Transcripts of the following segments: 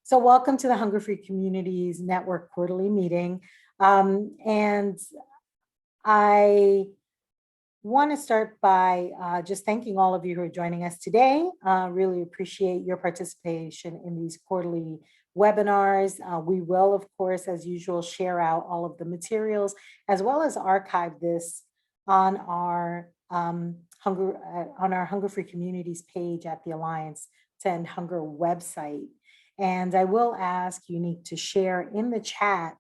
So welcome to the Hunger Free Communities Network quarterly meeting. And I want to start by just thanking all of you who are joining us today. Really appreciate your participation in these quarterly webinars. We will, of course, as usual, share out all of the materials as well as archive this on our Hunger Free Communities page at the Alliance to End Hunger website. And I will ask Unique to share in the chat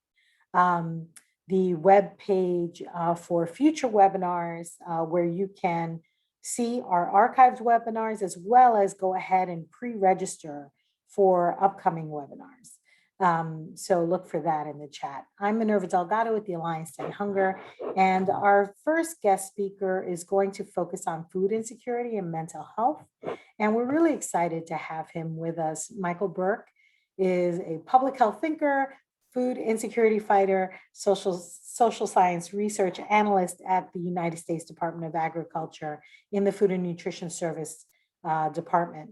the web page for future webinars where you can see our archived webinars as well as go ahead and pre-register for upcoming webinars. So look for that in the chat. I'm Minerva Delgado with the Alliance to End Hunger, and our first guest speaker is going to focus on food insecurity and mental health. And we're really excited to have him with us. Michael Burke is a public health thinker, food insecurity fighter, social science research analyst at the United States Department of Agriculture in the Food and Nutrition Service Department.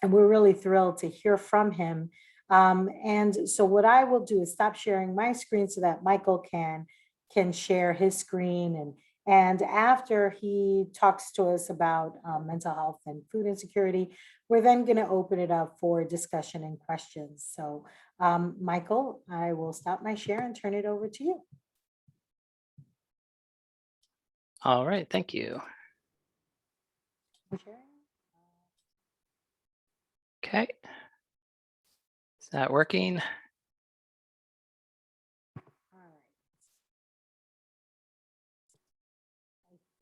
And we're really thrilled to hear from him. And so what I will do is stop sharing my screen so that Michael can share his screen. And after he talks to us about mental health and food insecurity, we're then going to open it up for discussion and questions. So Michael, I will stop my share and turn it over to you. All right, thank you. Okay. Is that working? I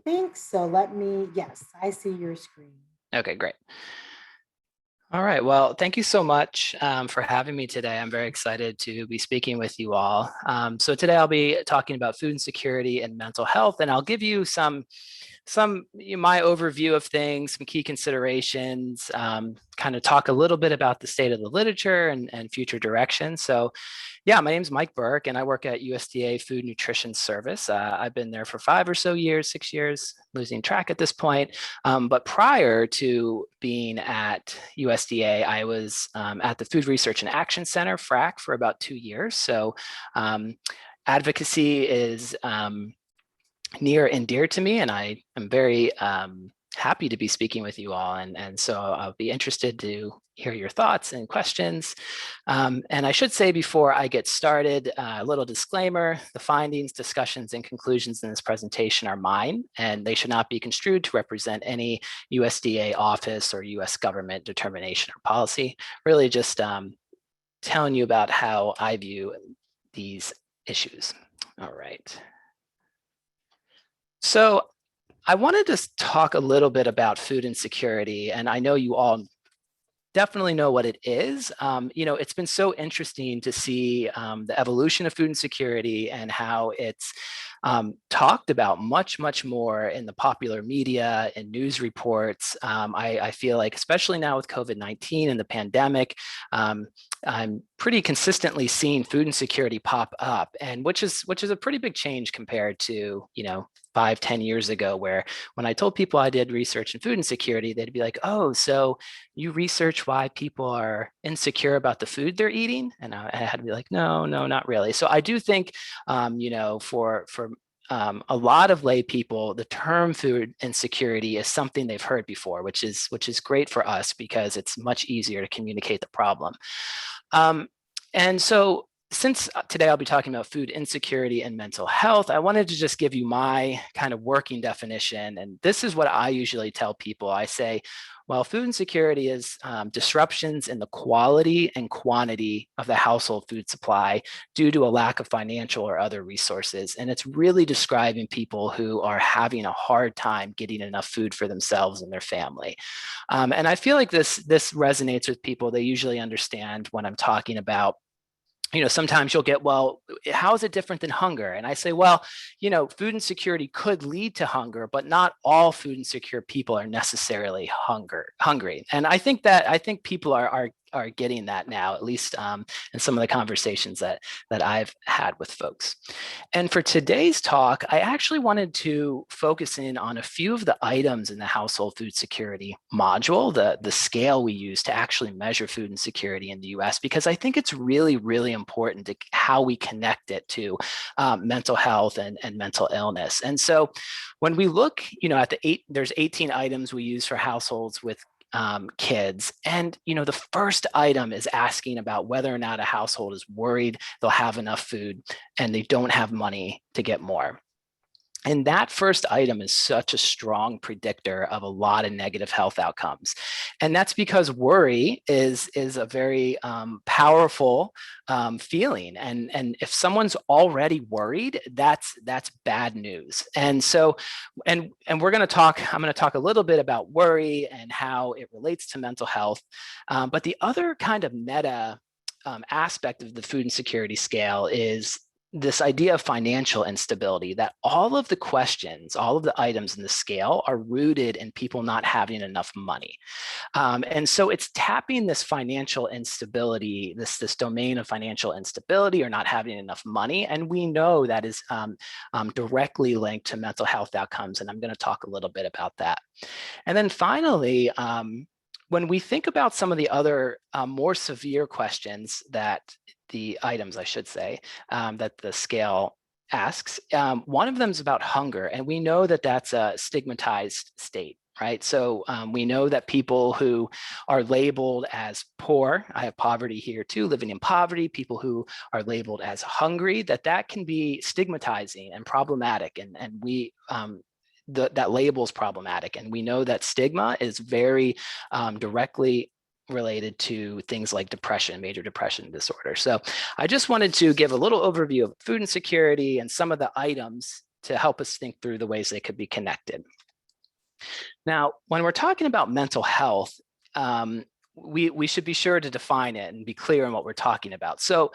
think so. Yes, I see your screen. Okay, great. All right, well, thank you so much for having me today. I'm very excited to be speaking with you all. So today I'll be talking about food insecurity and mental health, and I'll give you my overview of things, some key considerations, kind of talk a little bit about the state of the literature and future direction. So yeah, my name is Mike Burke, and I work at USDA Food Nutrition Service. I've been there for 5 or so years, 6 years, losing track at this point. But prior to being at USDA, I was at the Food Research and Action Center, FRAC, for about 2 years. So advocacy is near and dear to me, and I am very happy to be speaking with you all. And so I'll be interested to hear your thoughts and questions. And I should say before I get started, a little disclaimer: the findings, discussions, and conclusions in this presentation are mine, and they should not be construed to represent any USDA office or US government determination or policy. Really just telling you about how I view these issues. All right. So I wanted to talk a little bit about food insecurity, and I know you all definitely know what it is. It's been so interesting to see the evolution of food insecurity and how it's talked about much more in the popular media and news reports. I feel like, especially now with COVID-19 and the pandemic, I'm pretty consistently seeing food insecurity pop up, and which is a pretty big change compared to 5-10 years ago, where when I told people I did research in food insecurity, they'd be like, "Oh, so you research why people are insecure about the food they're eating?" And I had to be like, no, not really. So I do think, for a lot of lay people, the term food insecurity is something they've heard before, which is great for us because it's much easier to communicate the problem. And so since today I'll be talking about food insecurity and mental health, I wanted to just give you my kind of working definition. And this is what I usually tell people. I say, well, food insecurity is disruptions in the quality and quantity of the household food supply due to a lack of financial or other resources. And it's really describing people who are having a hard time getting enough food for themselves and their family. And I feel like this resonates with people. They usually understand when I'm talking about, sometimes you'll get, well, how is it different than hunger? And I say, well, food insecurity could lead to hunger, but not all food insecure people are necessarily hungry. And I think people are are getting that now, at least in some of the conversations that I've had with folks. And for today's talk, I actually wanted to focus in on a few of the items in the household food security module, the scale we use to actually measure food insecurity in the US, because I think it's really, really important to how we connect it to mental health and mental illness. And so when we look, at there's 18 items we use for households with kids. And, the first item is asking about whether or not a household is worried they'll have enough food and they don't have money to get more. And that first item is such a strong predictor of a lot of negative health outcomes. And that's because worry is a very powerful feeling. And if someone's already worried, that's bad news. And so, and I'm going to talk a little bit about worry and how it relates to mental health. But the other kind of meta aspect of the food insecurity scale is this idea of financial instability, that all of the questions, all of the items in the scale are rooted in people not having enough money. And so it's tapping this financial instability, this domain of financial instability or not having enough money. And we know that is directly linked to mental health outcomes. And I'm going to talk a little bit about that. And then finally, when we think about some of the other more severe questions that the items, I should say, that the scale asks, one of them is about hunger. And we know that that's a stigmatized state, right? So we know that people who are labeled as poor, I have poverty here too, living in poverty, people who are labeled as hungry, that can be stigmatizing and problematic. And we, that label is problematic. And we know that stigma is very directly related to things like depression, major depression disorder. So I just wanted to give a little overview of food insecurity and some of the items to help us think through the ways they could be connected. Now, when we're talking about mental health, we should be sure to define it and be clear on what we're talking about. So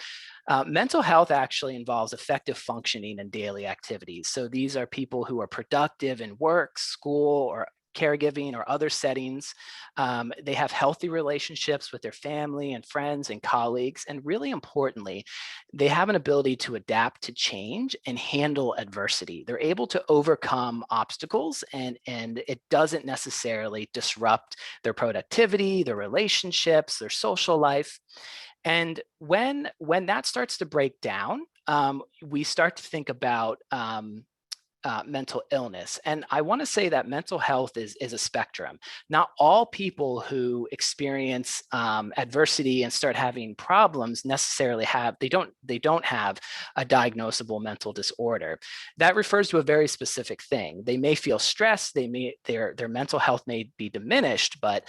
mental health actually involves effective functioning in daily activities. So these are people who are productive in work, school, or caregiving or other settings. They have healthy relationships with their family and friends and colleagues. And really importantly, they have an ability to adapt to change and handle adversity. They're able to overcome obstacles and it doesn't necessarily disrupt their productivity, their relationships, their social life. And when that starts to break down, we start to think about mental illness. And I want to say that mental health is a spectrum. Not all people who experience adversity and start having problems necessarily they don't have a diagnosable mental disorder. That refers to a very specific thing. They may feel stressed, their mental health may be diminished, but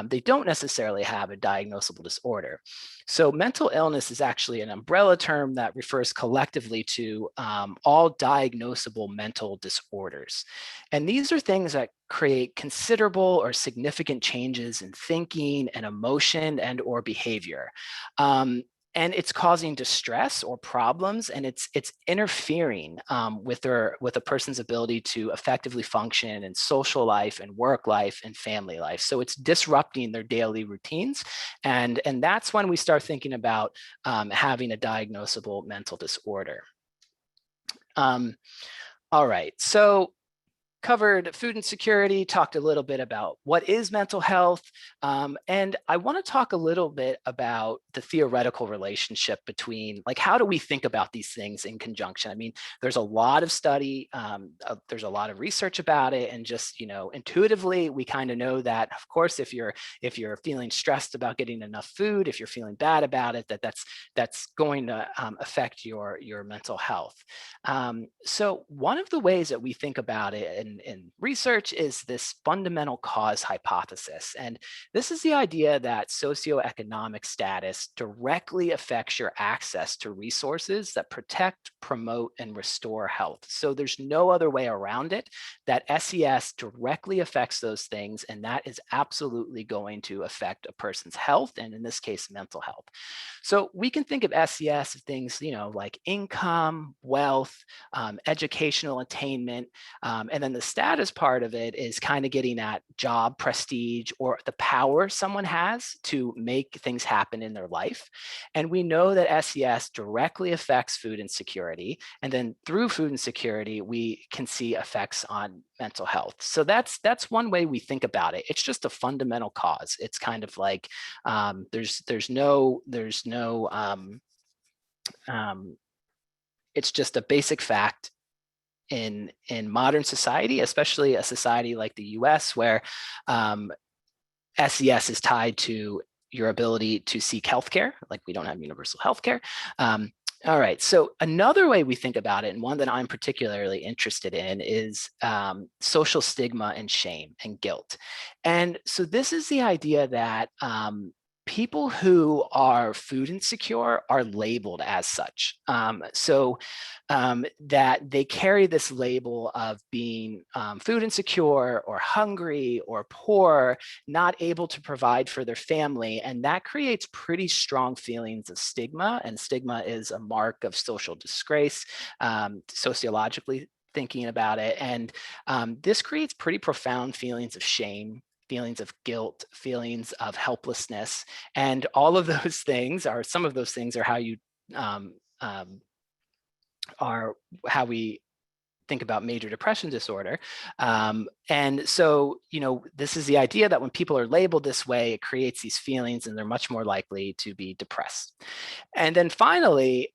they don't necessarily have a diagnosable disorder. So mental illness is actually an umbrella term that refers collectively to all diagnosable mental disorders. And these are things that create considerable or significant changes in thinking and emotion and or behavior. And it's causing distress or problems, and it's interfering with a person's ability to effectively function in social life and work life and family life. So it's disrupting their daily routines, and that's when we start thinking about having a diagnosable mental disorder. All right, so covered food insecurity, talked a little bit about what is mental health, and I want to talk a little bit about the theoretical relationship between, like, how do we think about these things in conjunction? I mean, there's a lot of study, there's a lot of research about it, and just, intuitively, we kind of know that, of course, if you're feeling stressed about getting enough food, if you're feeling bad about it, that's going to affect your mental health. So one of the ways that we think about it in research is this fundamental cause hypothesis. And this is the idea that socioeconomic status directly affects your access to resources that protect, promote, and restore health. So there's no other way around it, that SES directly affects those things, and that is absolutely going to affect a person's health, and in this case, mental health. So we can think of SES as things, like income, wealth, educational attainment, and then the status part of it is kind of getting at job prestige or the power someone has to make things happen in their life. And we know that SES directly affects food insecurity. And then through food insecurity, we can see effects on mental health. So that's one way we think about it. It's just a fundamental cause. It's kind of like there's no it's just a basic fact in modern society, especially a society like the US, where SES is tied to your ability to seek healthcare. Like we don't have universal healthcare. All right, so another way we think about it, and one that I'm particularly interested in, is social stigma and shame and guilt. And so this is the idea that people who are food insecure are labeled as such. That they carry this label of being food insecure or hungry or poor, not able to provide for their family. And that creates pretty strong feelings of stigma. And stigma is a mark of social disgrace, sociologically thinking about it. And this creates pretty profound feelings of shame, feelings of guilt, feelings of helplessness. And all of those things, are some of those things, are how you are how we think about major depression disorder. And so, this is the idea that when people are labeled this way, it creates these feelings and they're much more likely to be depressed. And then finally,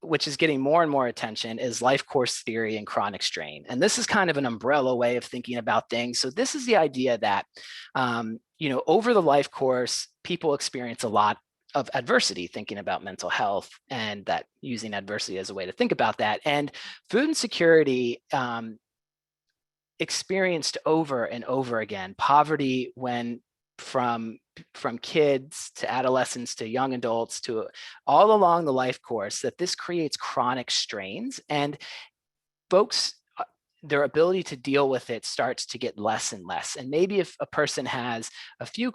which is getting more and more attention, is life course theory and chronic strain. And this is kind of an umbrella way of thinking about things. So this is the idea that, over the life course, people experience a lot of adversity, thinking about mental health, and that using adversity as a way to think about that. And food insecurity experienced over and over again, poverty when from kids to adolescents to young adults to all along the life course, that this creates chronic strains, and folks, their ability to deal with it starts to get less and less. And maybe if a person has a few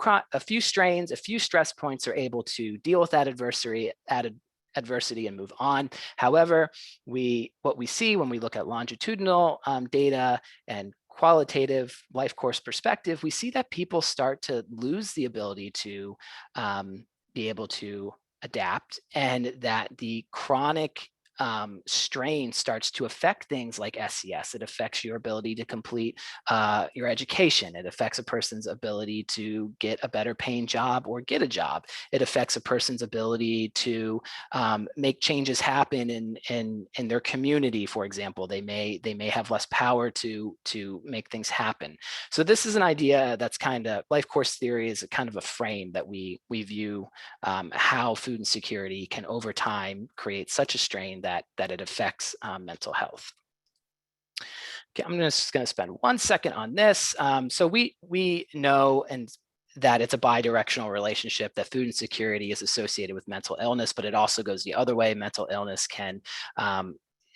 strains, a few stress points, are able to deal with that adversity and move on. However, what we see when we look at longitudinal data and qualitative life course perspective, we see that people start to lose the ability to be able to adapt, and that the chronic strain starts to affect things like SES. It affects your ability to complete your education. It affects a person's ability to get a better paying job or get a job. It affects a person's ability to make changes happen in their community. For example, they may have less power to make things happen. So this is an idea that's kind of, life course theory is a kind of a frame that we view how food insecurity can over time create such a strain that it affects mental health. Okay, I'm just going to spend 1 second on this. So we know that it's a bidirectional relationship, that food insecurity is associated with mental illness, but it also goes the other way. Mental illness can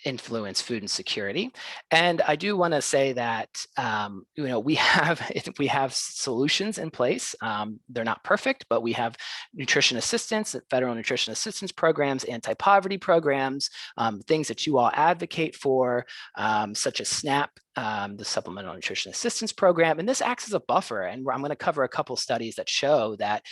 influence food insecurity. And I do want to say that we have solutions in place. They're not perfect, but we have nutrition assistance, federal nutrition assistance programs, anti-poverty programs, things that you all advocate for, such as SNAP, the Supplemental Nutrition Assistance Program. And this acts as a buffer. And I'm going to cover a couple studies that show that,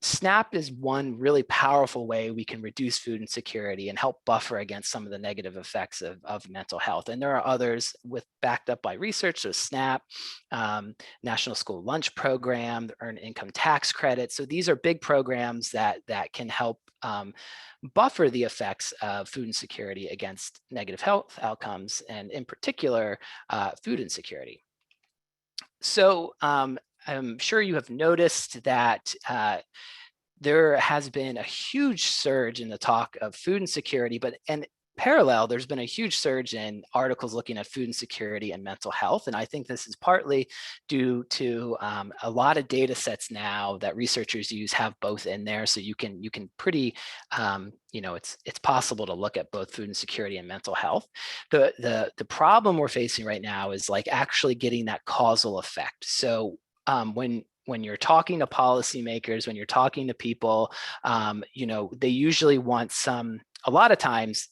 SNAP is one really powerful way we can reduce food insecurity and help buffer against some of the negative effects of mental health. And there are others backed up by research. So SNAP, National School Lunch Program, the Earned Income Tax Credit. So these are big programs that can help buffer the effects of food insecurity against negative health outcomes, and in particular, food insecurity. So I'm sure you have noticed that there has been a huge surge in the talk of food insecurity, but in parallel, there's been a huge surge in articles looking at food insecurity and mental health. And I think this is partly due to a lot of data sets now that researchers use have both in there. So you can pretty, it's possible to look at both food insecurity and mental health. The problem we're facing right now is like actually getting that causal effect. So when you're talking to policymakers, when you're talking to people, they usually want a lot of times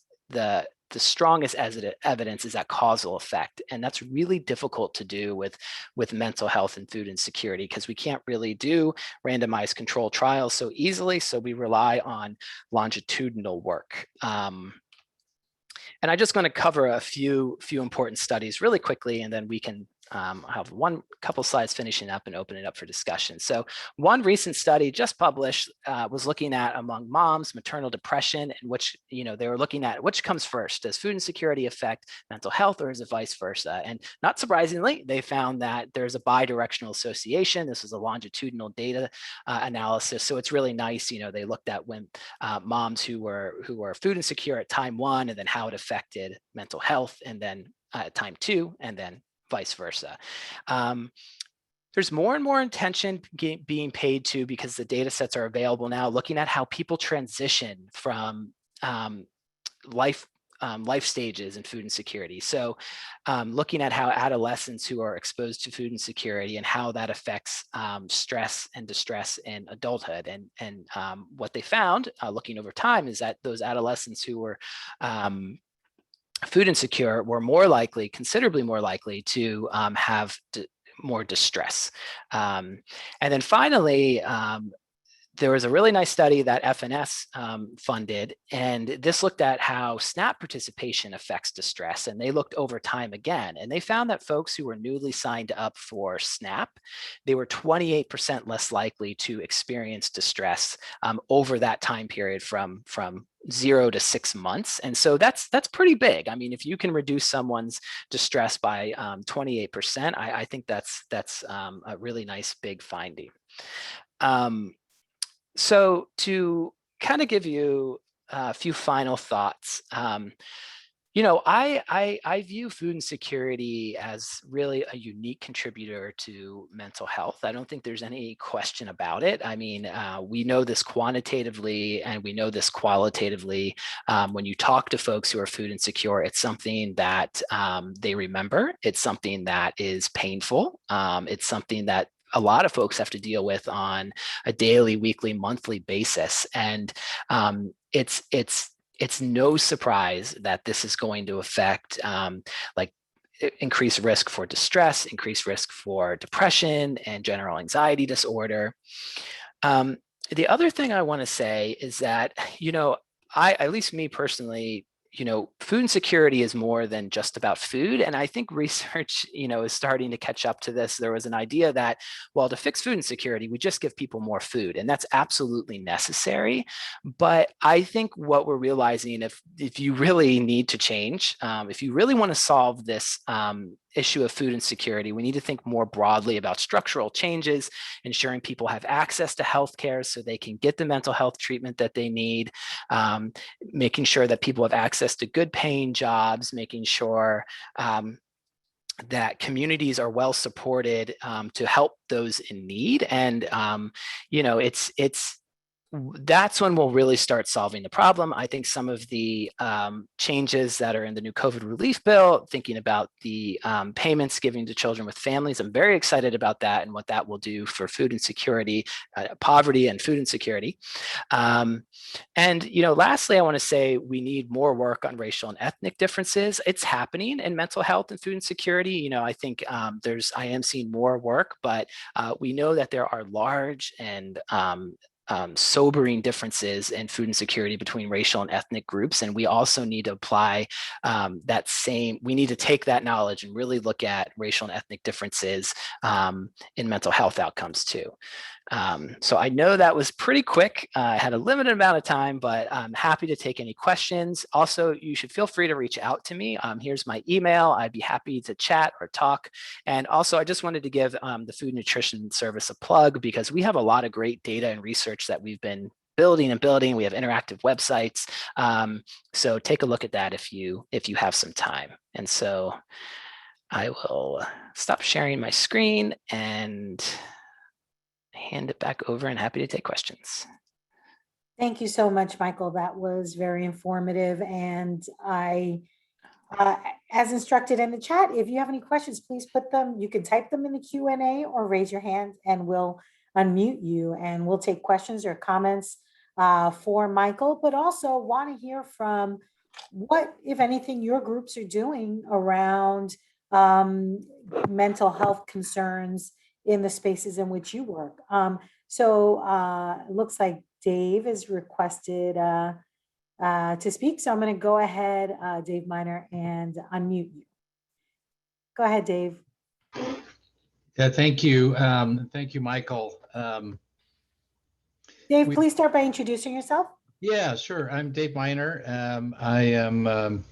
the strongest evidence is that causal effect. And that's really difficult to do with mental health and food insecurity, because we can't really do randomized controlled trials so easily. So we rely on longitudinal work. And I'm just going to cover a few important studies really quickly, and then we can have couple slides finishing up and open it up for discussion. So one recent study just published was looking at among moms maternal depression, and which, they were looking at which comes first. Does food insecurity affect mental health, or is it vice versa? And not surprisingly, they found that there's a bidirectional association. This was a longitudinal data analysis. So it's really nice. They looked at when moms who were food insecure at time 1, and then how it affected mental health, and then at time 2, and then vice versa. There's more and more attention being paid to, because the data sets are available now, looking at how people transition from life stages in food insecurity. So looking at how adolescents who are exposed to food insecurity and how that affects stress and distress in adulthood. And what they found looking over time is that those adolescents who were food insecure were considerably more likely to have more distress. And then finally, there was a really nice study that FNS funded, and this looked at how SNAP participation affects distress. And they looked over time again, and they found that folks who were newly signed up for SNAP, they were 28% less likely to experience distress over that time period from 0 to 6 months. And so that's pretty big. I mean, if you can reduce someone's distress by 28%, I think that's a really nice big finding. So to kind of give you a few final thoughts, I view food insecurity as really a unique contributor to mental health. I don't think there's any question about it. I mean, we know this quantitatively, and we know this qualitatively. When you talk to folks who are food insecure, it's something that they remember. It's something that is painful. It's something that a lot of folks have to deal with on a daily, weekly, monthly basis. And it's no surprise that this is going to affect like increased risk for distress, increased risk for depression and general anxiety disorder. The other thing I want to say is that, at least me personally, food insecurity is more than just about food. And I think research, is starting to catch up to this. There was an idea that, well, to fix food insecurity, we just give people more food, and that's absolutely necessary. But I think what we're realizing, if you really need to change, if you really want to solve this issue of food insecurity, we need to think more broadly about structural changes, ensuring people have access to healthcare so they can get the mental health treatment that they need, making sure that people have access to good paying jobs, making sure that communities are well supported to help those in need. And that's when we'll really start solving the problem. I think some of the changes that are in the new COVID relief bill, thinking about the payments given to children with families, I'm very excited about that and what that will do for food insecurity, poverty and food insecurity. Lastly, I want to say we need more work on racial and ethnic differences. It's happening in mental health and food insecurity. I think I am seeing more work, but we know that there are large and sobering differences in food insecurity between racial and ethnic groups. And we also need to apply we need to take that knowledge and really look at racial and ethnic differences in mental health outcomes too. So I know that was pretty quick. I had a limited amount of time, but I'm happy to take any questions. Also, you should feel free to reach out to me. Here's my email. I'd be happy to chat or talk. And also, I just wanted to give the Food Nutrition Service a plug, because we have a lot of great data and research that we've been building. We have interactive websites. So take a look at that if you have some time. And so I will stop sharing my screen and hand it back over, and happy to take questions. Thank you so much, Michael. That was very informative. And as instructed in the chat, if you have any questions, please put them, you can type them in the Q&A or raise your hand and we'll unmute you, and we'll take questions or comments for Michael, but also want to hear from what, if anything, your groups are doing around mental health concerns in the spaces in which you work. It looks like Dave is requested to speak. So I'm going to go ahead, Dave Miner, and unmute you. Go ahead, Dave. Yeah, thank you. Thank you, Michael. Dave, please start by introducing yourself. Yeah, sure. I'm Dave Miner. I am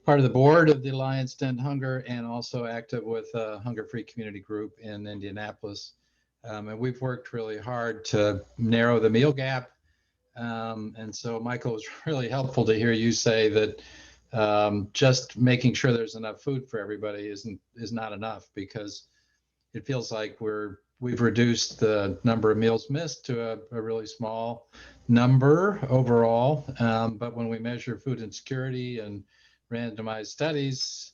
part of the board of the Alliance to End Hunger and also active with Hunger Free Community Group in Indianapolis. And we've worked really hard to narrow the meal gap. And so, Michael, it was really helpful to hear you say that just making sure there's enough food for everybody is not enough, because it feels like we've reduced the number of meals missed to a really small number overall. But when we measure food insecurity and randomized studies,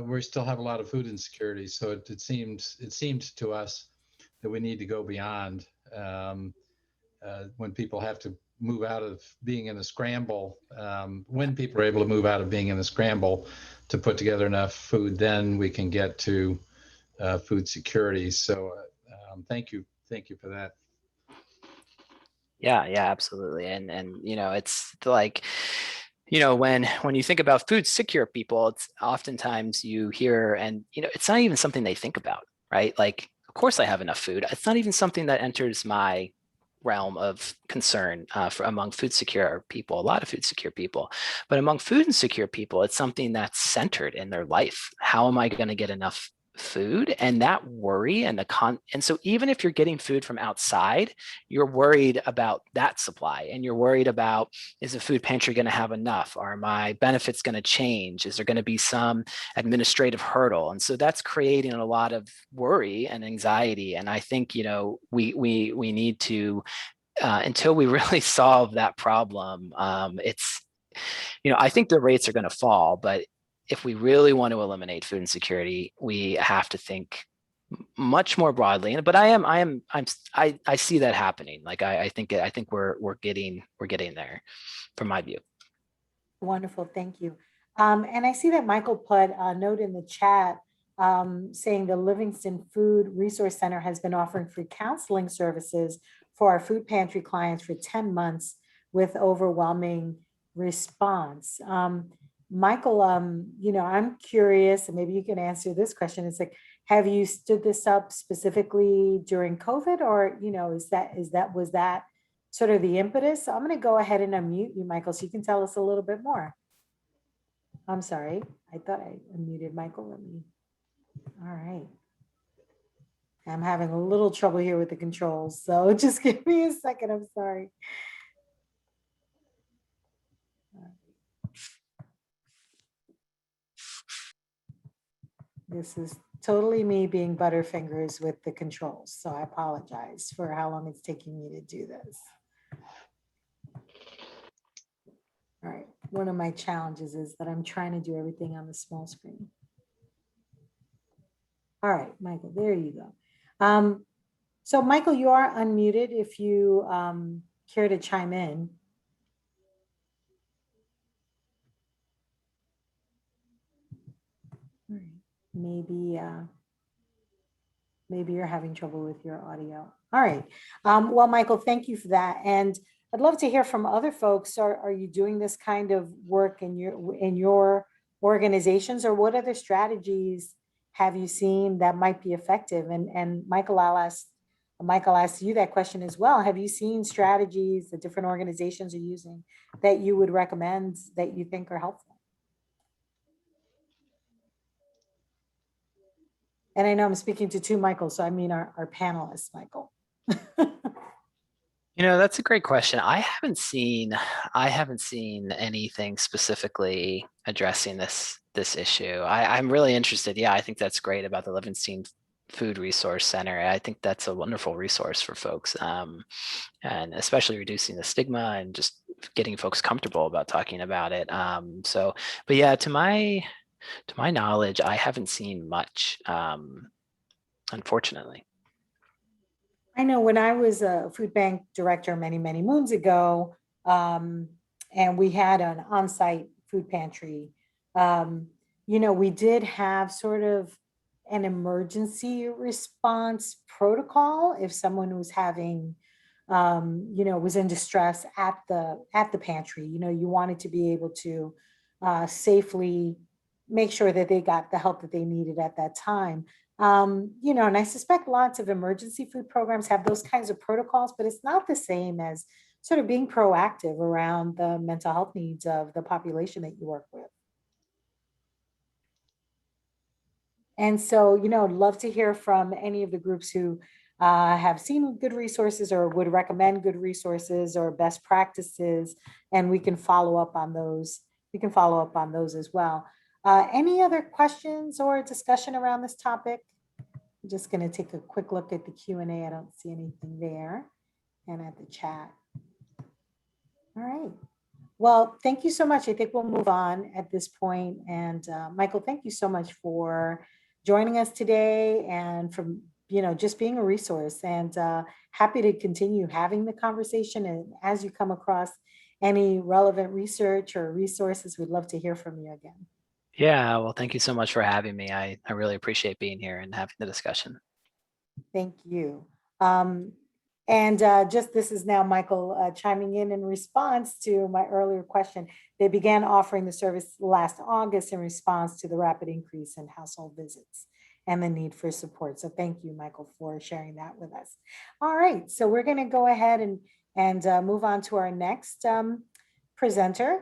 we still have a lot of food insecurity. So it seemed to us that we need to go beyond when people have to move out of being in a scramble. When people are able to move out of being in a scramble to put together enough food, then we can get to food security. So thank you for that. Yeah, absolutely. And it's like, when you think about food secure people, it's oftentimes you hear, and it's not even something they think about, right? Like, of course I have enough food. It's not even something that enters my realm of concern among food secure people, a lot of food secure people. But among food insecure people, it's something that's centered in their life. How am I going to get enough food? And that worry and and so even if you're getting food from outside, you're worried about that supply, and you're worried about, is the food pantry going to have enough? Are my benefits going to change? Is there going to be some administrative hurdle? And so that's creating a lot of worry and anxiety. And I think we need to until we really solve that problem, it's I think the rates are going to fall, but if we really want to eliminate food insecurity, we have to think much more broadly. But I see that happening. Like I think we're getting there, from my view. Wonderful, thank you. And I see that Michael put a note in the chat saying the Livingston Food Resource Center has been offering free counseling services for our food pantry clients for 10 months with overwhelming response. Michael, I'm curious, and maybe you can answer this question. It's like, have you stood this up specifically during COVID, or was that sort of the impetus? So I'm going to go ahead and unmute you, Michael, so you can tell us a little bit more. I'm sorry, I thought I unmuted Michael. All right. I'm having a little trouble here with the controls, so just give me a second. I'm sorry. This is totally me being butterfingers with the controls, so I apologize for how long it's taking me to do this. All right, one of my challenges is that I'm trying to do everything on the small screen. All right, Michael, there you go. So Michael, you are unmuted if you care to chime in. Maybe you're having trouble with your audio. All right. Well, Michael, thank you for that. And I'd love to hear from other folks. Are you doing this kind of work in your organizations, or what other strategies have you seen that might be effective? And Michael, I'll ask you that question as well. Have you seen strategies that different organizations are using that you would recommend that you think are helpful? And I know I'm speaking to two Michaels, so I mean our panelists, Michael. That's a great question. I haven't seen anything specifically addressing this issue. I'm really interested. Yeah, I think that's great about the Livingston Food Resource Center. I think that's a wonderful resource for folks, and especially reducing the stigma and just getting folks comfortable about talking about it. But yeah, to my knowledge, I haven't seen much, unfortunately. I know when I was a food bank director many, many moons ago, and we had an on-site food pantry. We did have sort of an emergency response protocol if someone was having, was in distress at the pantry. You wanted to be able to safely make sure that they got the help that they needed at that time. And I suspect lots of emergency food programs have those kinds of protocols, but it's not the same as sort of being proactive around the mental health needs of the population that you work with. And so, I'd love to hear from any of the groups who have seen good resources or would recommend good resources or best practices, and we can follow up on those. We can follow up on those as well. Any other questions or discussion around this topic? I'm just going to take a quick look at the Q&A. I don't see anything there, and at the chat. All right. Well, thank you so much. I think we'll move on at this point. And Michael, thank you so much for joining us today and for just being a resource, and happy to continue having the conversation. And as you come across any relevant research or resources, we'd love to hear from you again. Yeah, well, thank you so much for having me. I really appreciate being here and having the discussion. Thank you. This is now Michael chiming in response to my earlier question. They began offering the service last August in response to the rapid increase in household visits and the need for support. So thank you, Michael, for sharing that with us. All right, so we're going to go ahead and move on to our next presenter.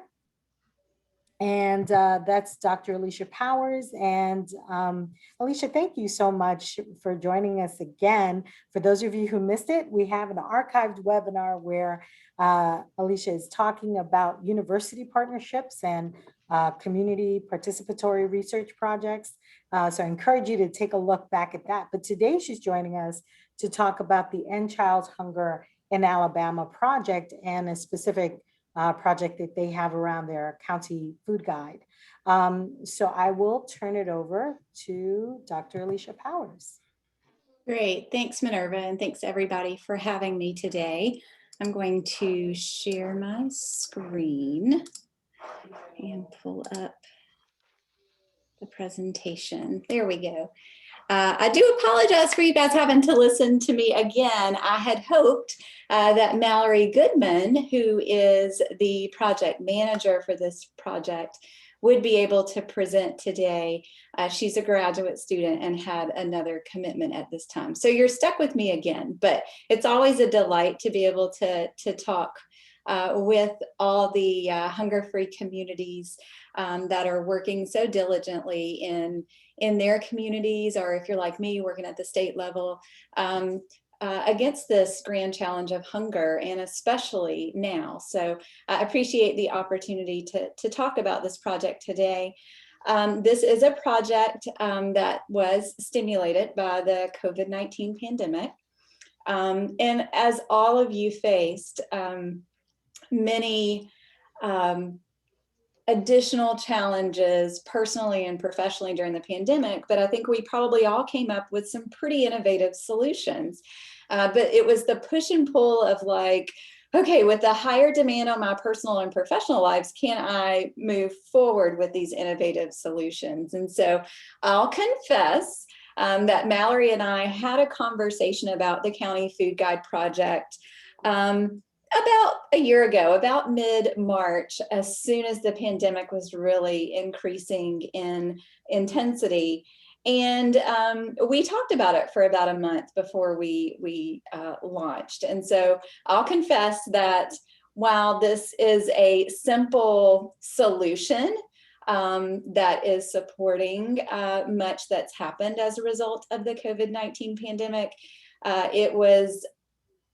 And that's Dr. Alicia Powers. And Alicia, thank you so much for joining us again. For those of you who missed it, we have an archived webinar where Alicia is talking about university partnerships and community participatory research projects. So I encourage you to take a look back at that. But today she's joining us to talk about the End Child Hunger in Alabama project and a specific project that they have around their county food guide. So I will turn it over to Dr. Alicia Powers. Great, thanks Minerva, and thanks everybody for having me today. I'm going to share my screen and pull up the presentation. There we go. I do apologize for you guys having to listen to me again. I had hoped that Mallory Goodman, who is the project manager for this project, would be able to present today. She's a graduate student and had another commitment at this time. So you're stuck with me again, but it's always a delight to be able to talk with all the hunger-free communities that are working so diligently in their communities, or if you're like me, working at the state level, against this grand challenge of hunger, and especially now. So I appreciate the opportunity to talk about this project today. This is a project that was stimulated by the COVID-19 pandemic. And as all of you faced, many additional challenges personally and professionally during the pandemic, but I think we probably all came up with some pretty innovative solutions. But it was the push and pull of like, okay, with the higher demand on my personal and professional lives, can I move forward with these innovative solutions? And so I'll confess that Mallory and I had a conversation about the County Food Guide project about a year ago, about mid-March, as soon as the pandemic was really increasing in intensity. And we talked about it for about a month before we launched. And so I'll confess that while this is a simple solution that is supporting much that's happened as a result of the COVID-19 pandemic, it was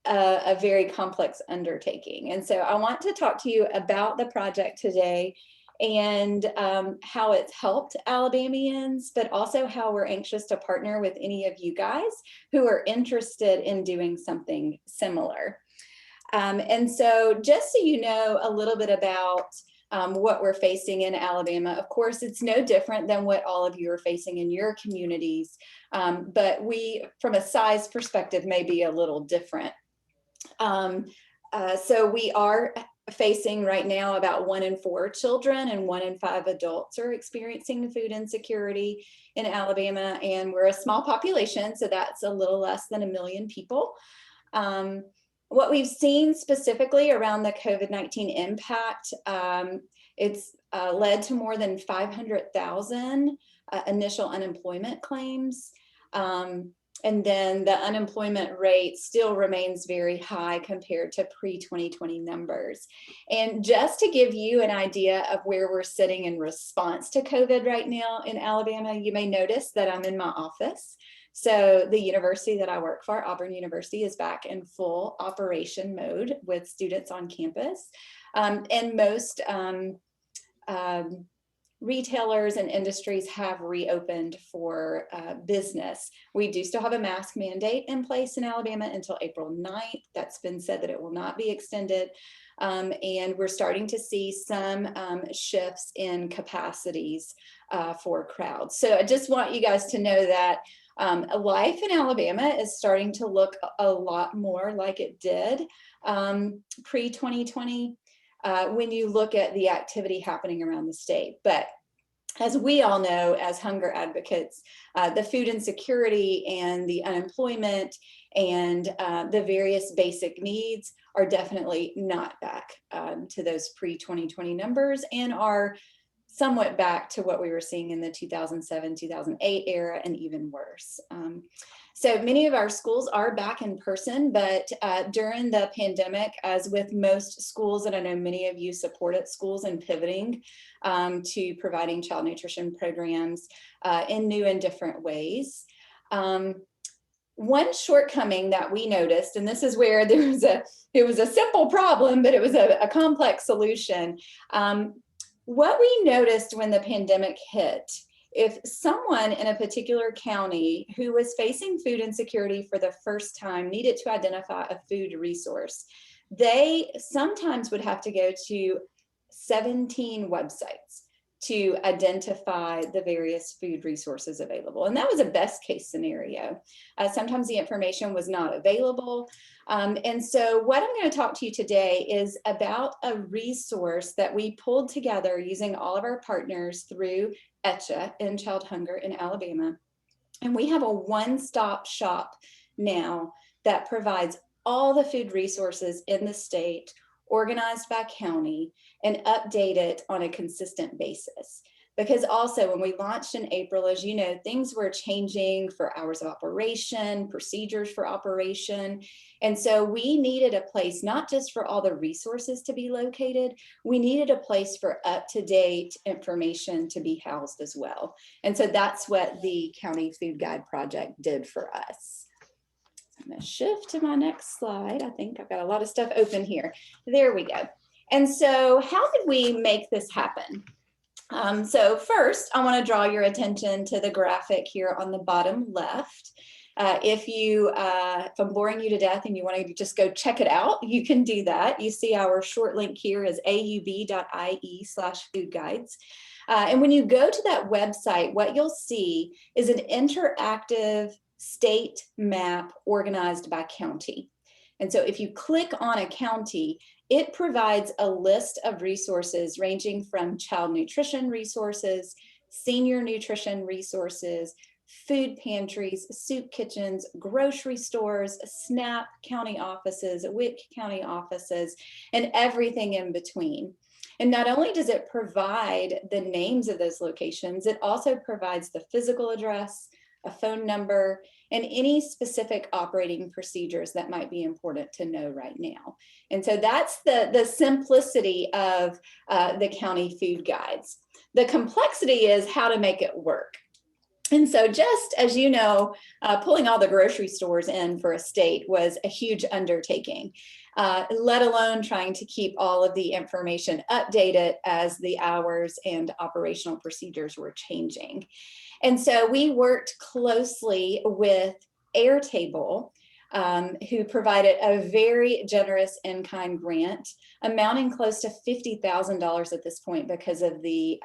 a very complex undertaking. And so I want to talk to you about the project today and how it's helped Alabamians, but also how we're anxious to partner with any of you guys who are interested in doing something similar. And so just so you know a little bit about what we're facing in Alabama, of course, it's no different than what all of you are facing in your communities, but we, from a size perspective, may be a little different. So we are facing right now about 1 in 4 children and 1 in 5 adults are experiencing food insecurity in Alabama. And we're a small population, so that's a little less than 1 million people. What we've seen specifically around the COVID-19 impact, it's led to more than 500,000 initial unemployment claims. And then the unemployment rate still remains very high compared to pre-2020 numbers. And just to give you an idea of where we're sitting in response to COVID right now in Alabama, you may notice that I'm in my office. So the university that I work for, Auburn University, is back in full operation mode with students on campus. And most retailers and industries have reopened for business. We do still have a mask mandate in place in Alabama until April 9th. That's been said that it will not be extended. And we're starting to see some shifts in capacities for crowds. So I just want you guys to know that life in Alabama is starting to look a lot more like it did pre-2020 when you look at the activity happening around the state. But as we all know, as hunger advocates, the food insecurity and the unemployment and the various basic needs are definitely not back to those pre-2020 numbers and are somewhat back to what we were seeing in the 2007, 2008 era and even worse. So many of our schools are back in person, but during the pandemic, as with most schools, and I know many of you supported schools in pivoting to providing child nutrition programs in new and different ways. One shortcoming that we noticed, and this is where it was a simple problem, but it was a complex solution. What we noticed when the pandemic hit, if someone in a particular county who was facing food insecurity for the first time needed to identify a food resource, they sometimes would have to go to 17 websites to identify the various food resources available. And that was a best case scenario. Sometimes the information was not available. And so what I'm going to talk to you today is about a resource that we pulled together using all of our partners through ECHA, End Child Hunger in Alabama. And we have a one-stop shop now that provides all the food resources in the state, organized by county, and updated on a consistent basis. Because also when we launched in April, as you know, things were changing for hours of operation, procedures for operation. And so we needed a place, not just for all the resources to be located, we needed a place for up-to-date information to be housed as well. And so that's what the County Food Guide Project did for us. I'm going to shift to my next slide. I think I've got a lot of stuff open here. There we go. And so how did we make this happen? So first, I want to draw your attention to the graphic here on the bottom left. If I'm boring you to death and you want to just go check it out, you can do that. You see our short link here is aub.ie/foodguides. And when you go to that website, what you'll see is an interactive state map organized by county. And so if you click on a county, it provides a list of resources ranging from child nutrition resources, senior nutrition resources, food pantries, soup kitchens, grocery stores, SNAP county offices, WIC county offices, and everything in between. And not only does it provide the names of those locations, it also provides the physical address, a phone number, and any specific operating procedures that might be important to know right now. And so that's the simplicity of the county food guides. The complexity is how to make it work. And so just as you know, pulling all the grocery stores in for a state was a huge undertaking, let alone trying to keep all of the information updated as the hours and operational procedures were changing. And so we worked closely with Airtable, who provided a very generous in-kind grant amounting close to $50,000 at this point because of the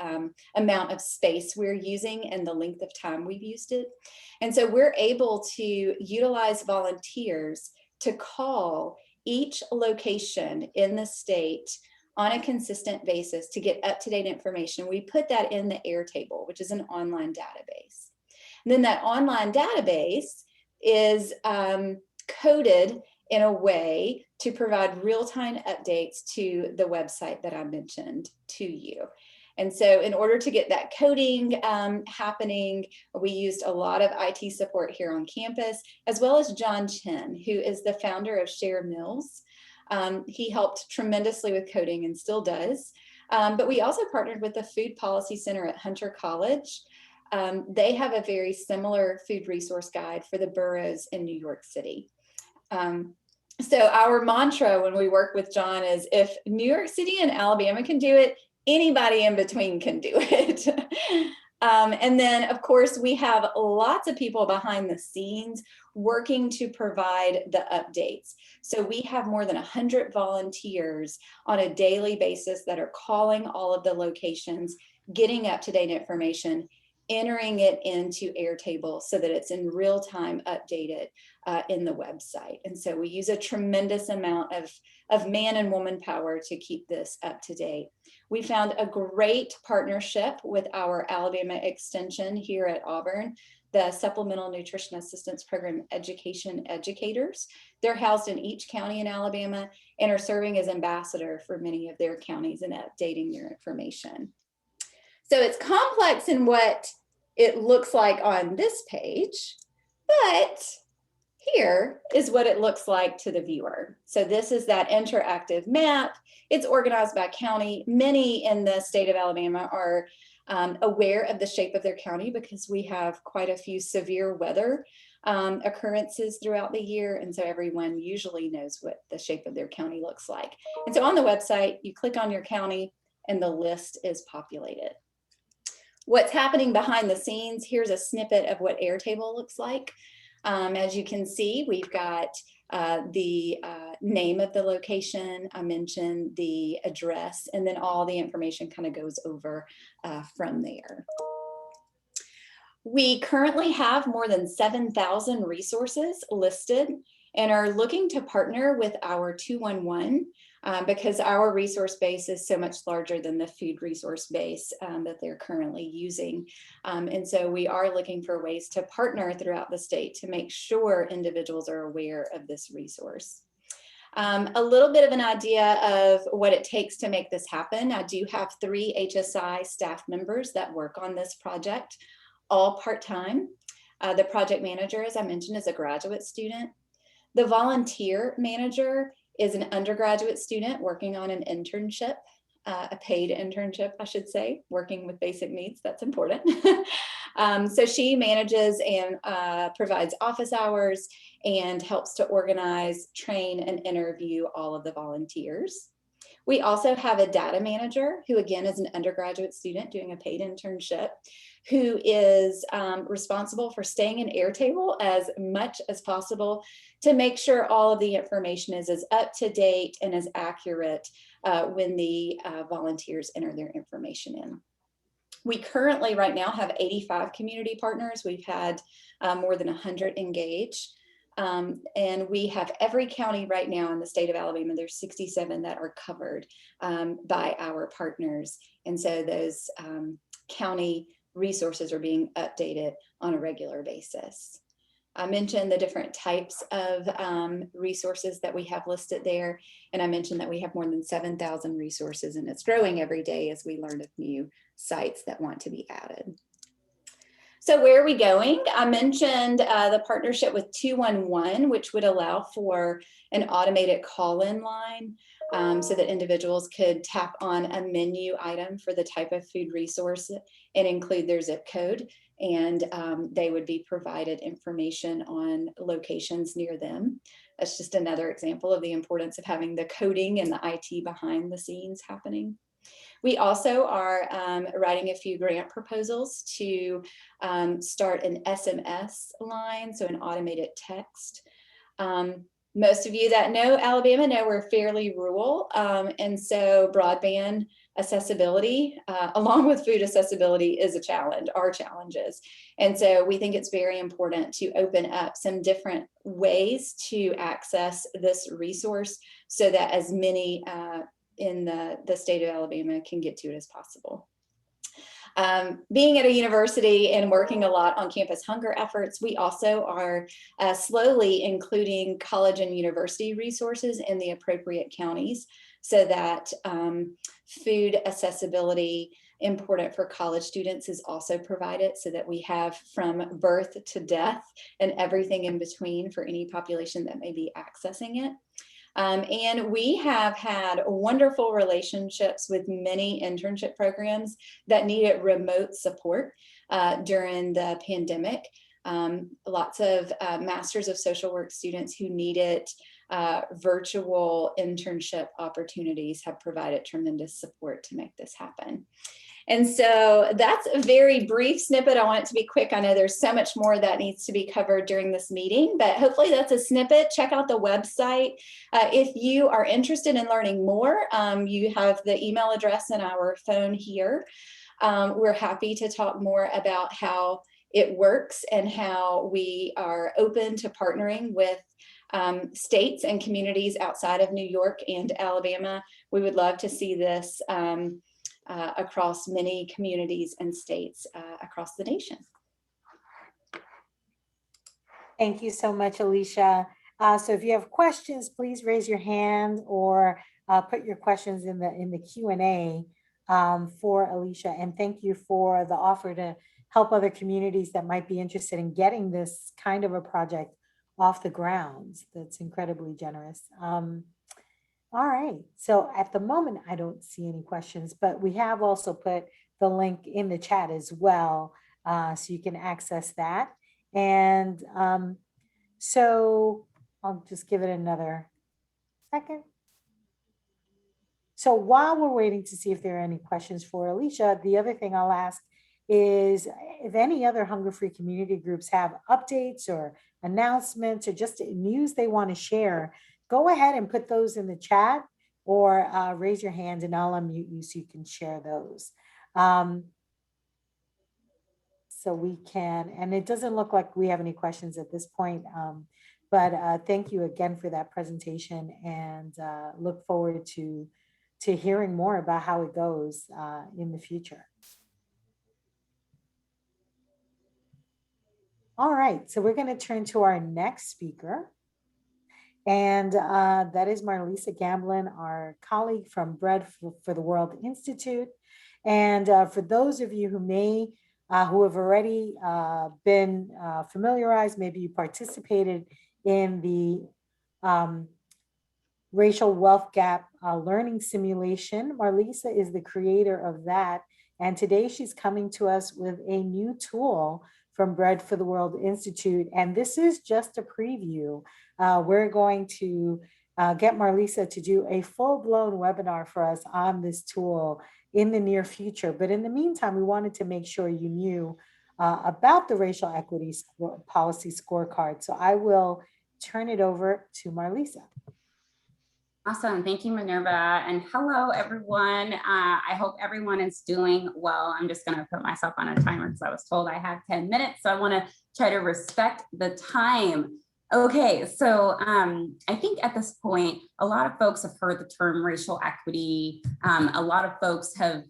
amount of space we're using and the length of time we've used it. And so we're able to utilize volunteers to call each location in the state on a consistent basis to get up-to-date information. We put that in the Airtable, which is an online database. And then that online database is coded in a way to provide real-time updates to the website that I mentioned to you. And so in order to get that coding happening, we used a lot of IT support here on campus, as well as John Chen, who is the founder of Share Mills. He helped tremendously with coding and still does. But we also partnered with the Food Policy Center at Hunter College. They have a very similar food resource guide for the boroughs in New York City. So our mantra when we work with John is, if New York City and Alabama can do it, anybody in between can do it. And then, of course, we have lots of people behind the scenes working to provide the updates. So we have more than 100 volunteers on a daily basis that are calling all of the locations, getting up-to-date information, entering it into Airtable so that it's in real time updated in the website. And so we use a tremendous amount of man and woman power to keep this up to date. We found a great partnership with our Alabama Extension here at Auburn, the Supplemental Nutrition Assistance Program Education Educators. They're housed in each county in Alabama and are serving as ambassador for many of their counties and updating their information. So it's complex in what it looks like on this page, but here is what it looks like to the viewer. So this is that interactive map. It's organized by county. Many in the state of Alabama are aware of the shape of their county because we have quite a few severe weather occurrences throughout the year. And so everyone usually knows what the shape of their county looks like. And so on the website, you click on your county and the list is populated. What's happening behind the scenes, here's a snippet of what Airtable looks like. As you can see, we've got the name of the location, I mentioned the address, and then all the information kind of goes over from there. We currently have more than 7,000 resources listed and are looking to partner with our 211 because our resource base is so much larger than the food resource base that they're currently using. And so we are looking for ways to partner throughout the state to make sure individuals are aware of this resource. A little bit of an idea of what it takes to make this happen. I do have 3 HSI staff members that work on this project, all part-time. The project manager, as I mentioned, is a graduate student. The volunteer manager is an undergraduate student working on an internship, a paid internship, I should say, working with basic needs. That's important. So she manages and provides office hours and helps to organize, train, and interview all of the volunteers. We also have a data manager who, again, is an undergraduate student doing a paid internship, who is responsible for staying in Airtable as much as possible to make sure all of the information is as up to date and as accurate when the volunteers enter their information in. We currently right now have 85 community partners. We've had more than 100 engage. And we have every county right now in the state of Alabama, there's 67 that are covered by our partners. And so those county resources are being updated on a regular basis. I mentioned the different types of resources that we have listed there. And I mentioned that we have more than 7,000 resources, and it's growing every day as we learn of new sites that want to be added. So where are we going? I mentioned the partnership with 211, which would allow for an automated call-in line so that individuals could tap on a menu item for the type of food resource and include their zip code. And they would be provided information on locations near them. That's just another example of the importance of having the coding and the IT behind the scenes happening. We also are writing a few grant proposals to start an SMS line, so an automated text. Most of you that know Alabama know we're fairly rural, and so broadband accessibility, along with food accessibility, is a challenge, are challenges. And so we think it's very important to open up some different ways to access this resource so that as many in the state of Alabama can get to it as possible. Being at a university and working a lot on campus hunger efforts, we also are slowly including college and university resources in the appropriate counties so that food accessibility important for college students is also provided so that we have from birth to death and everything in between for any population that may be accessing it. And we have had wonderful relationships with many internship programs that needed remote support during the pandemic. Lots of Masters of Social Work students who needed virtual internship opportunities have provided tremendous support to make this happen. And so that's a very brief snippet. I want it to be quick. I know there's so much more that needs to be covered during this meeting, but hopefully that's a snippet. Check out the website. If you are interested in learning more, you have the email address and our phone here. We're happy to talk more about how it works and how we are open to partnering with states and communities outside of New York and Alabama. We would love to see this across many communities and states across the nation. Thank you so much, Alicia. So if you have questions, please raise your hand or put your questions in the Q&A for Alicia. And thank you for the offer to help other communities that might be interested in getting this kind of a project off the ground. That's incredibly generous. All right, so at the moment, I don't see any questions, but we have also put the link in the chat as well, so you can access that. And so I'll just give it another second. So while we're waiting to see if there are any questions for Alicia, the other thing I'll ask is if any other hunger-free community groups have updates or announcements or just news they want to share, go ahead and put those in the chat or raise your hand and I'll unmute you so you can share those. So we can, and it doesn't look like we have any questions at this point, but thank you again for that presentation and look forward to hearing more about how it goes in the future. All right, so we're going to turn to our next speaker. And that is Marlisa Gamblin, our colleague from Bread for the World Institute. And for those of you who who have already been familiarized, maybe you participated in the Racial Wealth Gap Learning Simulation. Marlisa is the creator of that. And today she's coming to us with a new tool from Bread for the World Institute. And this is just a preview. We're going to get Marlisa to do a full-blown webinar for us on this tool in the near future. But in the meantime, we wanted to make sure you knew about the Racial Equity Policy Scorecard. So I will turn it over to Marlisa. Awesome. Thank you, Minerva. And hello, everyone. I hope everyone is doing well. I'm just going to put myself on a timer because I was told I have 10 minutes. So I want to try to respect the time. Okay, so I think at this point, a lot of folks have heard the term racial equity. A lot of folks have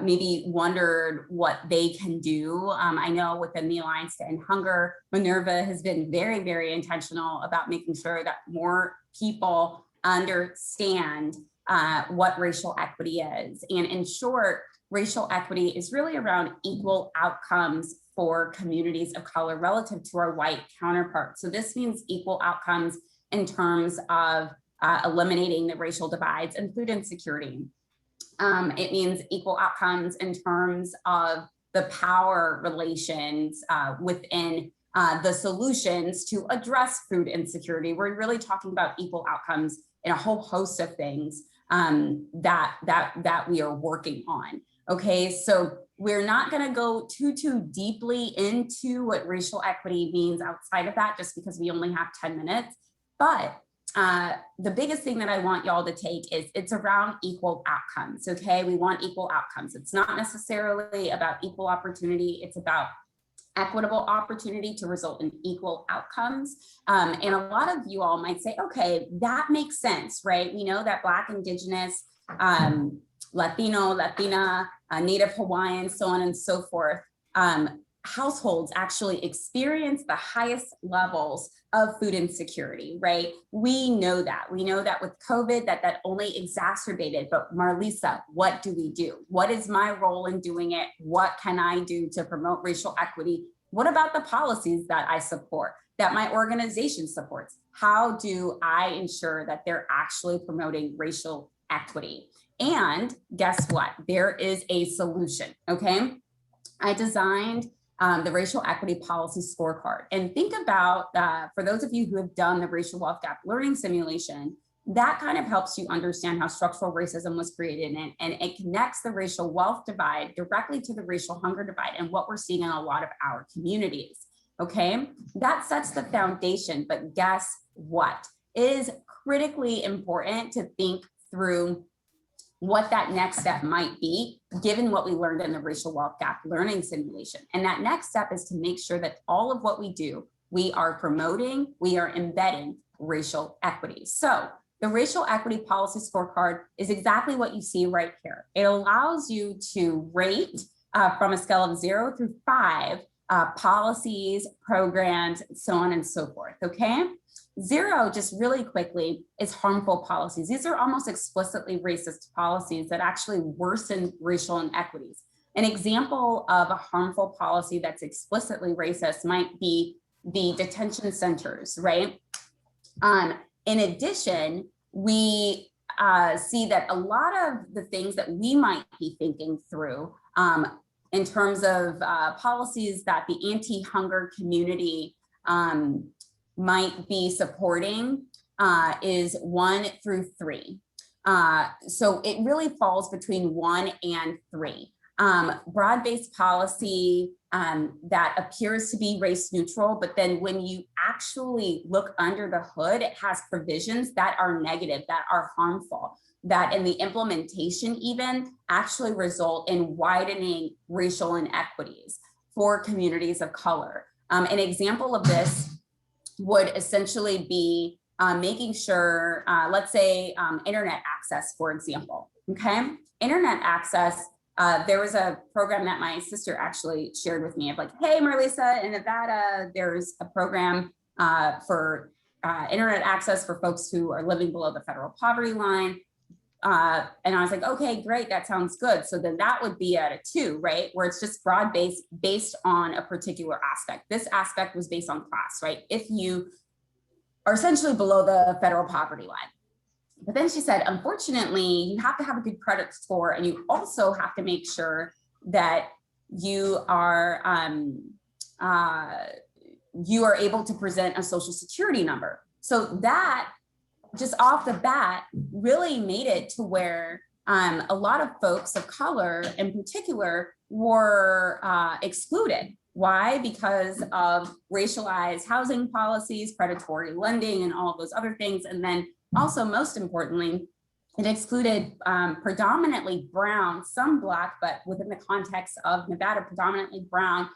maybe wondered what they can do. I know within the Alliance to End Hunger, Minerva has been very, very intentional about making sure that more people understand what racial equity is. And in short, racial equity is really around equal outcomes for communities of color relative to our white counterparts. So this means equal outcomes in terms of eliminating the racial divides and food insecurity. It means equal outcomes in terms of the power relations within the solutions to address food insecurity. We're really talking about equal outcomes in a whole host of things that we are working on. Okay, so we're not going to go too deeply into what racial equity means outside of that, just because we only have 10 minutes. But the biggest thing that I want y'all to take is it's around equal outcomes. Okay, we want equal outcomes. It's not necessarily about equal opportunity. It's about equitable opportunity to result in equal outcomes. And a lot of you all might say, okay, that makes sense, right? We know that Black, Indigenous, Latino, Latina, Native Hawaiian, so on and so forth, households actually experience the highest levels of food insecurity, right? We know that. We know that with COVID that only exacerbated, but Marlisa, what do we do? What is my role in doing it? What can I do to promote racial equity? What about the policies that I support, that my organization supports? How do I ensure that they're actually promoting racial equity? And guess what? There is a solution, okay? I designed the Racial Equity Policy Scorecard. And think about, for those of you who have done the Racial Wealth Gap Learning Simulation, that kind of helps you understand how structural racism was created, and it connects the racial wealth divide directly to the racial hunger divide and what we're seeing in a lot of our communities, okay? That sets the foundation, but guess what? It is critically important to think through what that next step might be, given what we learned in the Racial Wealth Gap Learning Simulation. And that next step is to make sure that all of what we do, we are promoting, we are embedding racial equity. So the Racial Equity Policy Scorecard is exactly what you see right here. It allows you to rate from a scale of 0 through 5 policies, programs, so on and so forth, okay? 0, just really quickly, is harmful policies. These are almost explicitly racist policies that actually worsen racial inequities. An example of a harmful policy that's explicitly racist might be the detention centers, right? In addition, we see that a lot of the things that we might be thinking through in terms of policies that the anti-hunger community might be supporting is 1 through 3. So it really falls between 1 and 3. Broad-based policy that appears to be race neutral, but then when you actually look under the hood, it has provisions that are negative, that are harmful, that in the implementation even actually result in widening racial inequities for communities of color. An example of this would essentially be making sure, let's say internet access, for example, okay? Internet access, there was a program that my sister actually shared with me of like, hey, Marlisa, in Nevada, there's a program for internet access for folks who are living below the federal poverty line. And I was like, okay, great, that sounds good. So then that would be at a 2, right? Where it's just broad-based based on a particular aspect. This aspect was based on class, right? If you are essentially below the federal poverty line. But then she said, unfortunately, you have to have a good credit score, and you also have to make sure that you are able to present a social security number. So that just off the bat really made it to where a lot of folks of color in particular were excluded. Why? Because of racialized housing policies, predatory lending, and all of those other things. And then also, most importantly, it excluded predominantly brown, some Black, but within the context of Nevada, predominantly brown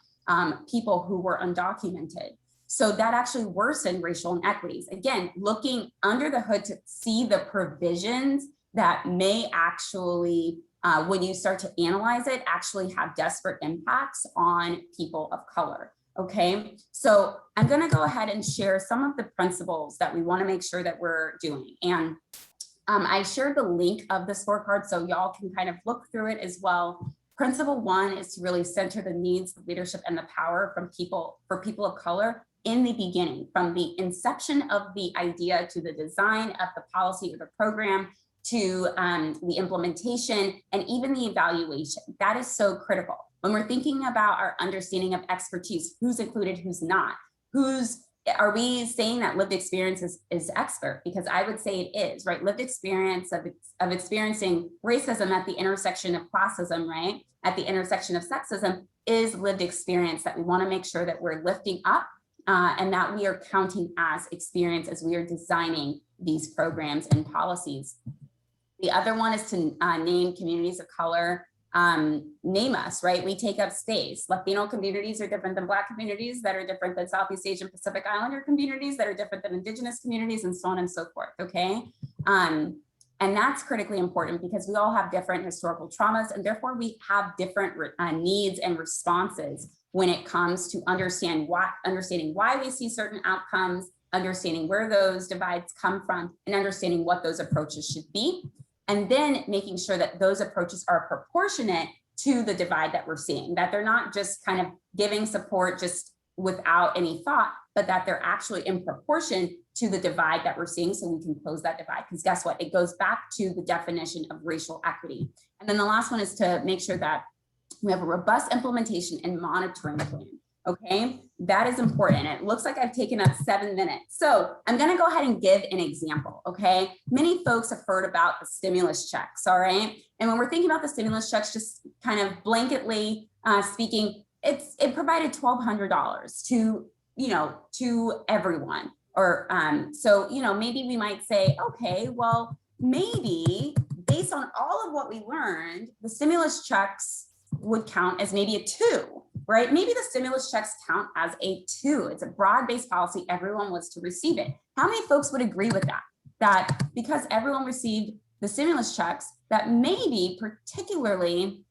people who were undocumented. So that actually worsened racial inequities. Again, looking under the hood to see the provisions that may actually, when you start to analyze it, actually have desperate impacts on people of color. Okay, so I'm gonna go ahead and share some of the principles that we wanna make sure that we're doing. And I shared the link of the scorecard so y'all can kind of look through it as well. Principle 1 is to really center the needs, the leadership, and the power from people, for people of color in the beginning, from the inception of the idea to the design of the policy or the program to the implementation and even the evaluation. That is so critical. When we're thinking about our understanding of expertise, who's included, who's not, are we saying that lived experience is expert? Because I would say it is, right? Lived experience of experiencing racism at the intersection of classism, right? At the intersection of sexism is lived experience that we wanna make sure that we're lifting up and that we are counting as experience as we are designing these programs and policies. The other one is to name communities of color, name us, right? We take up space. Latino communities are different than Black communities that are different than Southeast Asian Pacific Islander communities that are different than Indigenous communities, and so on and so forth, okay? And that's critically important because we all have different historical traumas, and therefore we have different needs and responses when it comes to understanding why we see certain outcomes, understanding where those divides come from, and understanding what those approaches should be. And then making sure that those approaches are proportionate to the divide that we're seeing, that they're not just kind of giving support just without any thought, but that they're actually in proportion to the divide that we're seeing, so we can close that divide. Because guess what? It goes back to the definition of racial equity. And then the last one is to make sure that we have a robust implementation and monitoring plan. Okay, that is important. It looks like I've taken up 7 minutes. So I'm gonna go ahead and give an example, okay? Many folks have heard about the stimulus checks, all right? And when we're thinking about the stimulus checks, just kind of blanketly speaking, it provided $1,200 to everyone. Or so, maybe we might say, okay, well, maybe based on all of what we learned, the stimulus checks would count as maybe a 2, right? Maybe the stimulus checks count as a 2. It's a broad-based policy. Everyone was to receive it. How many folks would agree with that? That because everyone received the stimulus checks, that maybe particularly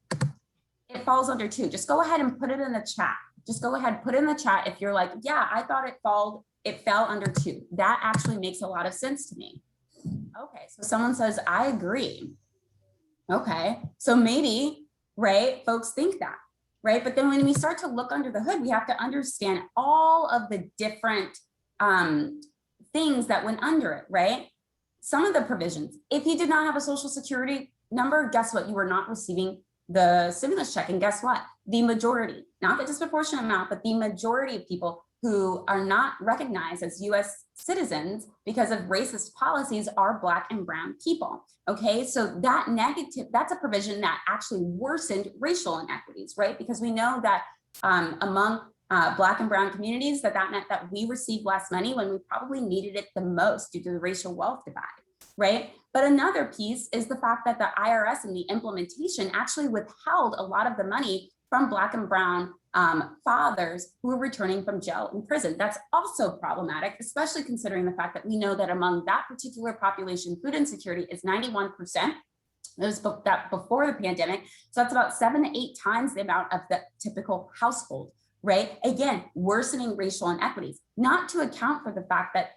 it falls under 2. Just go ahead and put it in the chat. Just go ahead, put it in the chat if you're like, yeah, I thought it fell under 2. That actually makes a lot of sense to me. Okay, so someone says, I agree. Okay, so maybe, right, folks think that, right? But then when we start to look under the hood, we have to understand all of the different things that went under it, right? Some of the provisions, if you did not have a social security number, guess what? You were not receiving the stimulus check. And guess what? The majority, not the disproportionate amount, but the majority of people who are not recognized as US citizens because of racist policies are Black and brown people, okay? So that's a provision that actually worsened racial inequities, right? Because we know that among Black and brown communities, that meant that we received less money when we probably needed it the most due to the racial wealth divide, right? But another piece is the fact that the IRS and the implementation actually withheld a lot of the money from Black and brown fathers who are returning from jail and prison. That's also problematic, especially considering the fact that we know that among that particular population, food insecurity is 91%. It was that before the pandemic. So that's about 7 to 8 times the amount of the typical household, right? Again, worsening racial inequities, not to account for the fact that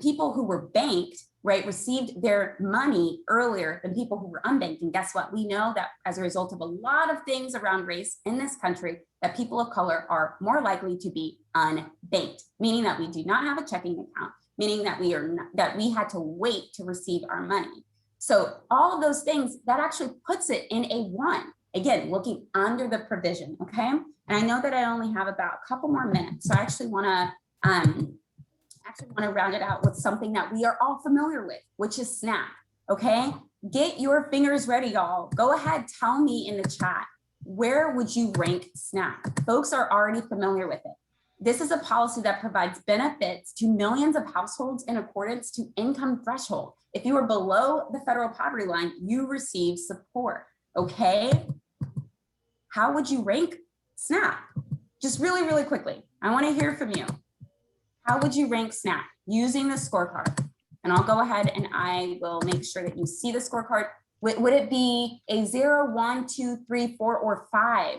people who were banked, right, received their money earlier than people who were unbanked. And guess what? We know that as a result of a lot of things around race in this country, that people of color are more likely to be unbanked, meaning that we do not have a checking account, meaning that we had to wait to receive our money. So all of those things, that actually puts it in a 1. Again, looking under the provision, okay? And I know that I only have about a couple more minutes, so I actually want to round it out with something that we are all familiar with, which is SNAP, okay? Get your fingers ready, y'all. Go ahead, tell me in the chat, where would you rank SNAP? Folks are already familiar with it. This is a policy that provides benefits to millions of households in accordance to income threshold. If you are below the federal poverty line, you receive support, okay? How would you rank SNAP? Just really, really quickly. I wanna hear from you. How would you rank SNAP using the scorecard? And I'll go ahead and I will make sure that you see the scorecard. Would it be a 0, 1, 2, 3, 4, or 5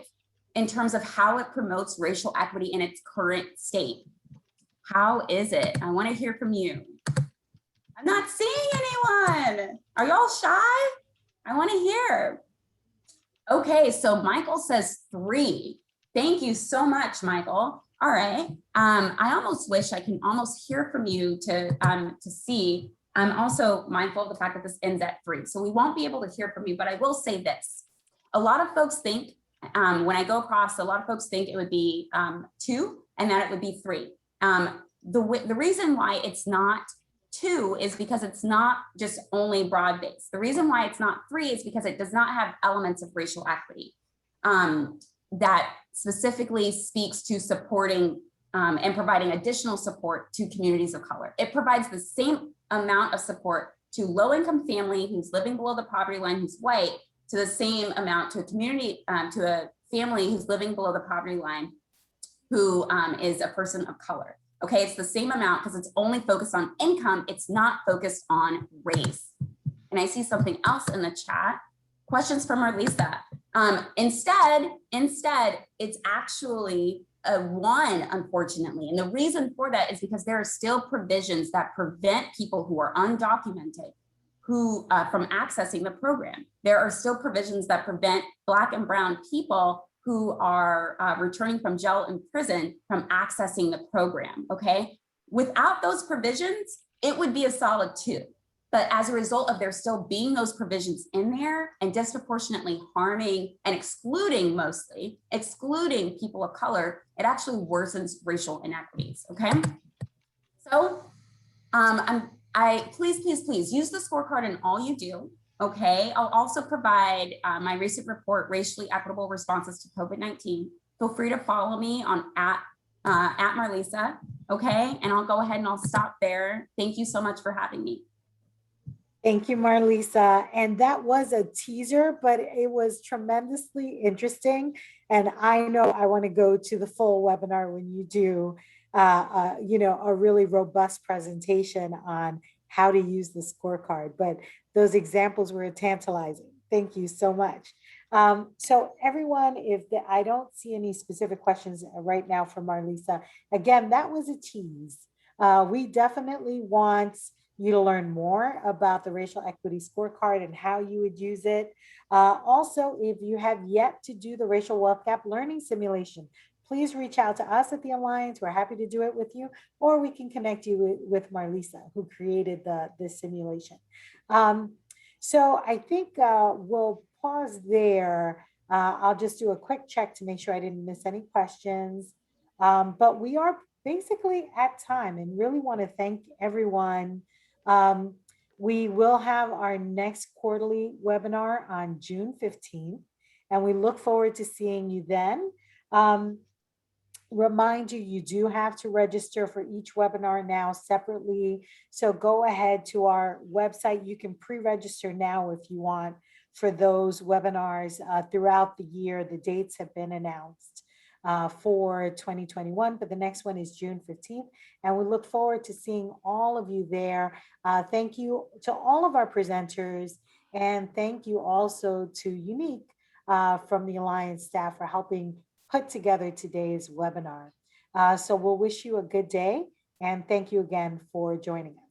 in terms of how it promotes racial equity in its current state? How is it? I want to hear from you. I'm not seeing anyone. Are y'all shy? I want to hear. Okay, so Michael says 3. Thank you so much, Michael. All right. I almost wish I can almost hear from you to see. I'm also mindful of the fact that this ends at 3, so we won't be able to hear from you, but I will say this. A lot of folks think, when I go across, a lot of folks think it would be 2 and that it would be 3. The reason why it's not 2 is because it's not just only broad-based. The reason why it's not 3 is because it does not have elements of racial equity that specifically speaks to supporting and providing additional support to communities of color. It provides the same amount of support to low-income family who's living below the poverty line, who's white, to the same amount to a community, to a family who's living below the poverty line, who is a person of color. Okay, it's the same amount because it's only focused on income. It's not focused on race. And I see something else in the chat. Questions from Marlisa. Instead, it's actually a 1, unfortunately. And the reason for that is because there are still provisions that prevent people who are undocumented who from accessing the program. There are still provisions that prevent Black and brown people who are returning from jail and prison from accessing the program, okay? Without those provisions, it would be a solid 2. But as a result of there still being those provisions in there and disproportionately harming and excluding people of color, it actually worsens racial inequities, okay? So please use the scorecard in all you do, okay? I'll also provide my recent report, Racially Equitable Responses to COVID-19. Feel free to follow me on at Marlisa, okay? And I'll go ahead and I'll stop there. Thank you so much for having me. Thank you, Marlisa. And that was a teaser, but it was tremendously interesting. And I know I want to go to the full webinar when you do, a really robust presentation on how to use the scorecard. But those examples were tantalizing. Thank you so much. So everyone, I don't see any specific questions right now from Marlisa. Again, that was a tease. We definitely want you to learn more about the Racial Equity Scorecard and how you would use it. Also, if you have yet to do the Racial Wealth Gap Learning Simulation, please reach out to us at the Alliance. We're happy to do it with you, or we can connect you with Marlisa, who created the simulation. So I think we'll pause there. I'll just do a quick check to make sure I didn't miss any questions. But we are basically at time and really want to thank everyone. We will have our next quarterly webinar on June 15th, and we look forward to seeing you then. Remind you, you do have to register for each webinar now separately. So go ahead to our website. You can pre-register now if you want for those webinars throughout the year. The dates have been announced for 2021, but the next one is June 15th. And we look forward to seeing all of you there. Thank you to all of our presenters. And thank you also to Unique from the Alliance staff for helping put together today's webinar. So we'll wish you a good day and thank you again for joining us.